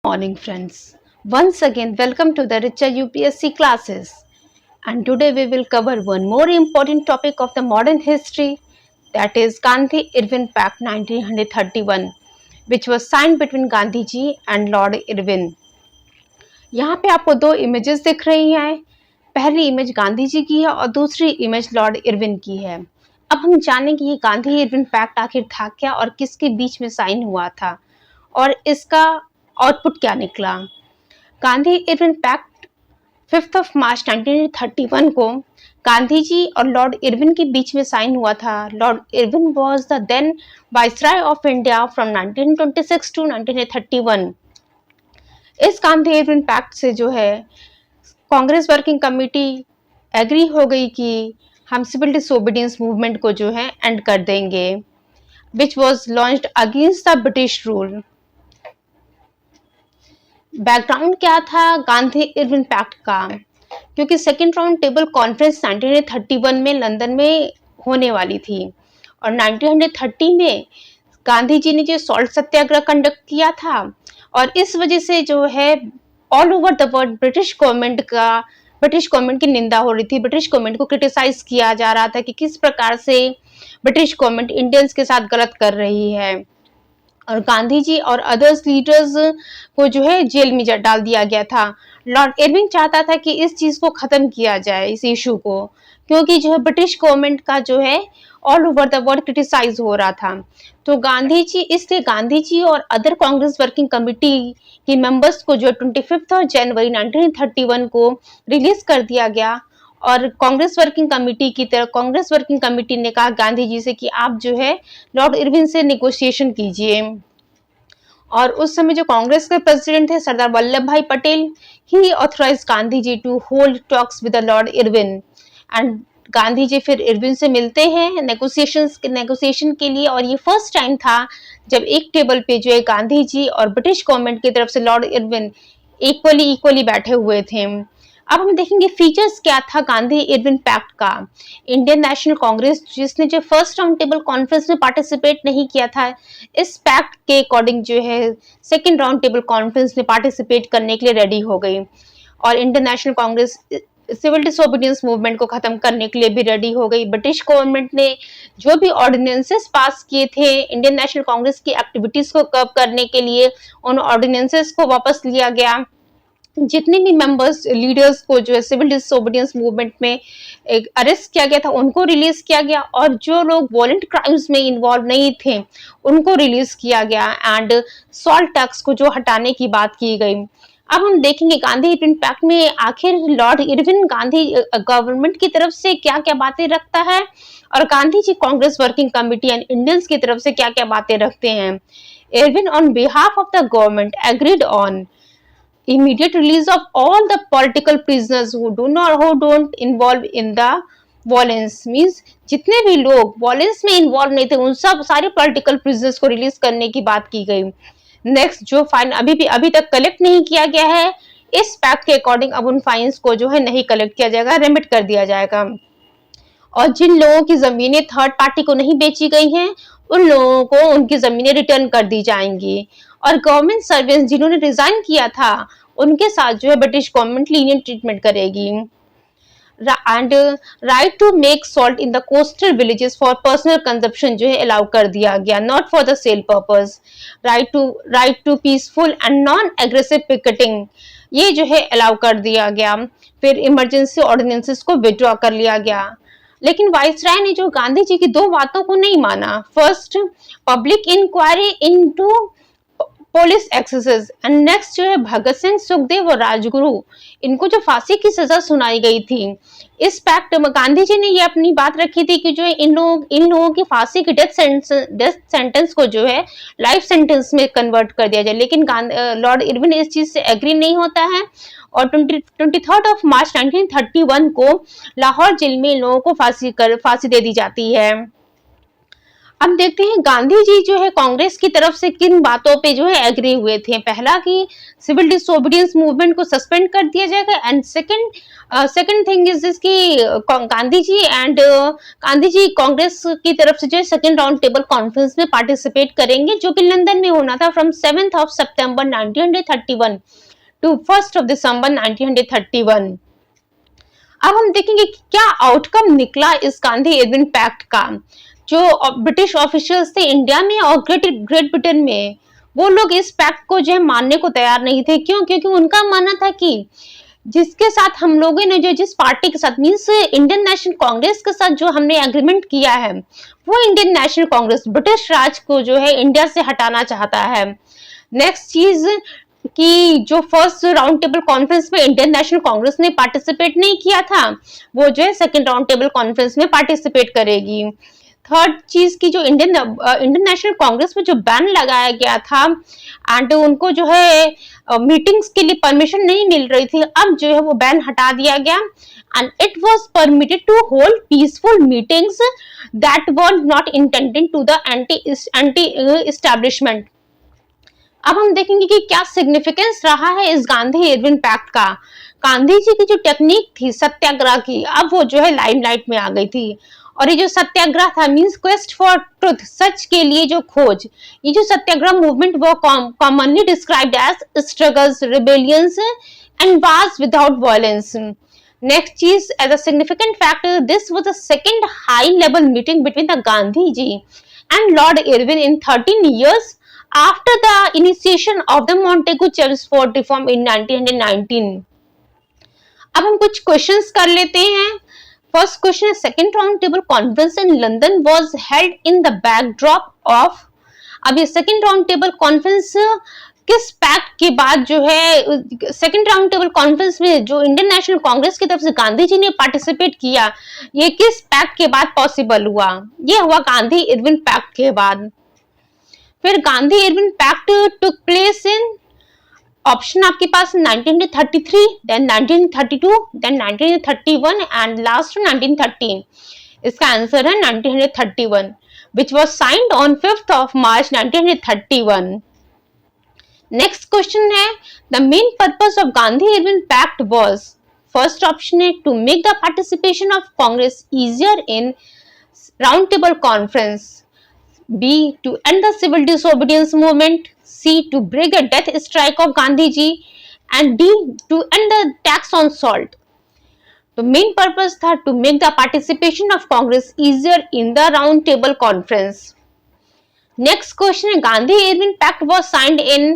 Morning friends. Once again welcome to the Richa UPSC classes, and today we will cover one more important topic of the modern history, that is Gandhi Irwin Pact 1931, which was signed between Gandhi ji and Lord Irwin. यहाँ पे आपको दो images दिख रही हैं। पहली image Gandhi ji की है और दूसरी इमेज लॉर्ड इरविन की है। अब हम जानेंगे ये गांधी इरविन पैक्ट आखिर था क्या और किसके बीच में साइन हुआ था और इसका आउटपुट क्या निकला। Gandhi Irwin pact 5 of March 1931 को गांधी जी और लॉर्ड इरविन के बीच में साइन हुआ था। Lord Irwin was the then viceroy of India from 1926 to 1931। इस गांधी इरविन पैक्ट से जो है कांग्रेस वर्किंग कमेटी एग्री हो गई कि हम सिविल डिसोबीडियंस मूवमेंट को जो है एंड कर देंगे, which was launched against the British rule. Background क्या था गांधी इरविन पैक्ट का, क्योंकि सेकेंड राउंड टेबल कॉन्फ्रेंस 1931 में लंदन में होने वाली थी और 1930 में गांधी जी ने जो सॉल्ट सत्याग्रह कंडक्ट किया था और इस वजह से जो है all over the world British government की निंदा हो रही थी। ब्रिटिश गवर्नमेंट को क्रिटिसाइज किया जा रहा था कि किस प्रकार से ब्रिटिश गवर्नमेंट इंडियंस के साथ गलत कर रही है और गांधी जी और अदर्स लीडर्स को जो है जेल में डाल दिया गया था। लॉर्ड इरविन चाहता था कि इस चीज को खत्म किया जाए, इस इशू को, क्योंकि जो है ब्रिटिश गवर्नमेंट का जो है all over the world criticise हो रहा था। तो इसलिए गांधी जी और अदर कांग्रेस वर्किंग कमेटी के मेंबर्स को जो 25 जनवरी 1931 को रिलीज कर दिया गया और कांग्रेस वर्किंग कमेटी ने कहा गांधी जी से कि आप जो है लॉर्ड इरविन से नेगोशिएशन कीजिए। और उस समय जो कांग्रेस के प्रेसिडेंट थे Sardar Vallabh Bhai Patel, he authorise Gandhi ji to hold talks with the Lord Irwin and Gandhi ji फिर इरविन से मिलते हैं नेगोशिएशन के लिए। और ये फर्स्ट टाइम था जब एक टेबल पे जो है गांधी जी और ब्रिटिश गवर्नमेंट की तरफ से लॉर्ड इरविन इक्वली बैठे हुए थे। अब हम देखेंगे फीचर्स क्या था गांधी इरविन पैक्ट का। इंडियन नेशनल कांग्रेस, जिसने जो फर्स्ट राउंड टेबल कॉन्फ्रेंस में पार्टिसिपेट नहीं किया था, इस पैक्ट के अकॉर्डिंग जो है सेकेंड राउंड टेबल कॉन्फ्रेंस में पार्टिसिपेट करने के लिए रेडी हो गई और Indian National Congress civil disobedience movement को खत्म करने के लिए भी रेडी हो गई। ब्रिटिश गवर्नमेंट ने जो भी ऑर्डिनेंसेस पास किए थे इंडियन नेशनल कांग्रेस की एक्टिविटीज को कर्ब करने के लिए, उन ऑर्डिनेंसेस को वापस लिया गया। जितने भी मेंबर्स लीडर्स को जो है सिविल डिसोबीडियंस मूवमेंट में अरेस्ट किया गया था उनको रिलीज किया गया और जो लोग वॉलेंट क्राइम्स में इन्वॉल्व नहीं थे उनको रिलीज किया गया एंड सॉल्ट टैक्स को जो हटाने की बात की गई। अब हम देखेंगे गांधी इरविन पैक्ट में आखिर लॉर्ड इरविन गांधी गवर्नमेंट की तरफ से क्या क्या बातें रखता है और Gandhi ji Congress working committee and Indians की तरफ से क्या क्या बातें रखते हैं। Irwin on behalf of the government agreed on immediate release of all the political prisoners who don't involve in the violence, means जितने भी लोग वॉलेंस में इन्वॉल्व नहीं थे उन सब सारे पॉलिटिकल प्रिजनर्स को रिलीज करने की बात की गई। नेक्स्ट, जो फाइन अभी तक कलेक्ट नहीं किया गया है, इस पैक्ट के अकॉर्डिंग अब उन फाइन्स को जो है नहीं कलेक्ट किया जाएगा, रेमिट कर दिया जाएगा। और जिन लोगों की जमीनें थर्ड पार्टी को नहीं बेची गई हैं उन लोगों को उनकी जमीनें रिटर्न कर दी जाएंगी और गवर्नमेंट सर्वेंट्स जिन्होंने रिजाइन किया था उनके साथ जो है ब्रिटिश गवर्नमेंट लीनियंट ट्रीटमेंट करेगी। And right to make salt in the coastal villages for personal consumption जो है अलाउ कर दिया गया, not for the sale purpose. Right to peaceful and non aggressive picketing ये जो है अलाउ कर दिया गया। फिर इमरजेंसी ऑर्डिनेंसेस को विड्रॉ कर लिया गया। लेकिन वाइसराय ने जो गांधी जी की दो बातों को नहीं माना। First, public inquiry into police excesses and next जो है भगत सिंह, सुखदेव और राजगुरु, इनको जो फांसी की सजा सुनाई गई थी, इस पैक्ट में गांधी जी ने ये अपनी बात रखी थी कि जो इन लोगों की फांसी की डेथ सेंटेंस को जो है लाइफ सेंटेंस में कन्वर्ट कर दिया जाए। लेकिन लॉर्ड इरविन इस चीज से एग्री नहीं होता है और 23 मार्च 1931 को लाहौर जेल में इन लोगों को फांसी दे दी जाती है। अब देखते हैं गांधी जी जो है कांग्रेस की तरफ से किन बातों पे जो है एग्री हुए थे। पहला कि सिविल डिसोबीडियंस मूवमेंट को सस्पेंड कर दिया जाएगा, and second thing is this कि गांधी जी कांग्रेस की तरफ से जो है सेकंड राउंड टेबल कॉन्फ्रेंस में पार्टिसिपेट करेंगे, जो कि लंदन में होना था from 7th of September 1931 to 1st of December 1931। अब हम देखेंगे कि क्या आउटकम निकला इस गांधी इरविन पैक्ट का। जो ब्रिटिश ऑफिशियल्स थे इंडिया में और ग्रेट ब्रिटेन में, वो लोग इस पैक्ट को जो है मानने को तैयार नहीं थे। क्यों? क्योंकि उनका मानना था कि जिसके साथ हम लोगों ने जो जिस पार्टी के साथ मीन्स इंडियन नेशनल कांग्रेस के साथ जो हमने एग्रीमेंट किया है, वो इंडियन नेशनल कांग्रेस ब्रिटिश राज को जो है इंडिया से हटाना चाहता है। नेक्स्ट चीज कि जो फर्स्ट राउंड टेबल कॉन्फ्रेंस में इंडियन नेशनल कांग्रेस ने पार्टिसिपेट नहीं किया था, वो जो है सेकंड राउंड टेबल कॉन्फ्रेंस में पार्टिसिपेट करेगी। थर्ड चीज की जो इंडियन नेशनल कांग्रेस में जो बैन लगाया गया था एंड उनको जो है मीटिंग्स के लिए परमिशन नहीं मिल रही थी, अब जो है वो बैन हटा दिया गया and it was permitted to hold peaceful meetings that were not intended to the anti establishment. अब हम देखेंगे कि क्या सिग्निफिकेंस रहा है इस गांधी इरविन पैक्ट का। गांधी जी की जो टेक्निक थी सत्याग्रह की, अब वो जो है लाइमलाइट में आ गई थी। और ये जो सत्याग्रह था मींस क्वेस्ट फॉर ट्रुथ, सच के लिए जो खोज, ये जो सत्याग्रह मूवमेंट वो commonly described as struggles, rebellions and wars without violence. Next चीज, as a significant factor, this was the second high level meeting between the Gandhi ji and Lord Irwin in 13 years after the initiation of the Montagu-Chelmsford reform in 1919। अब हम कुछ questions कर लेते हैं। First question है, second round table conference in London was held in the backdrop of. अब ये second round table conference किस पैक्ट के बाद जो है, सेकंड राउंड टेबल कॉन्फ्रेंस में जो इंडियन नेशनल कांग्रेस की तरफ से गांधी जी ने पार्टिसिपेट किया, ये किस पैक्ट के बाद पॉसिबल हुआ? ये हुआ गांधी इरविन पैक्ट के बाद। फिर Gandhi Irwin pact took place in, option आपके पास 1933, देन 1932, देन 1931 एंड लास्ट 1913। इसका आंसर है 1931, which was signed on 5th of March 1931। Next question है, the main purpose of Gandhi Irwin pact was, first option है to make the participation of Congress easier in round table conference, B, to end the civil disobedience movement, C, to break the death strike of Gandhi ji, and D, to end the tax on salt। तो main purpose था to make the participation of Congress easier in the round table conference। Next question है, Gandhi Irwin Pact was signed in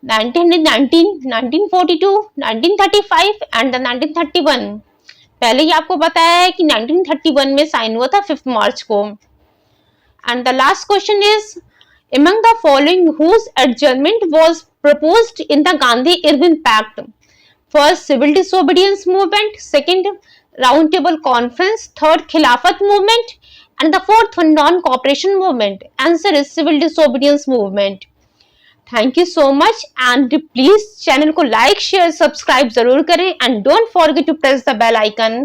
1919, 1942, 1935 and the 1931। पहले ही आपको बताया है कि 1931 में sign हुआ था 5 मार्च को। And the last question is, among the following whose adjournment was proposed in the Gandhi-Irwin Pact? First, civil disobedience movement, second, round table conference, third, Khilafat movement, and the fourth one, non-cooperation movement. Answer is civil disobedience movement। Thank you so much and please channel को like, share, subscribe जरूर करें and don't forget to press the bell icon।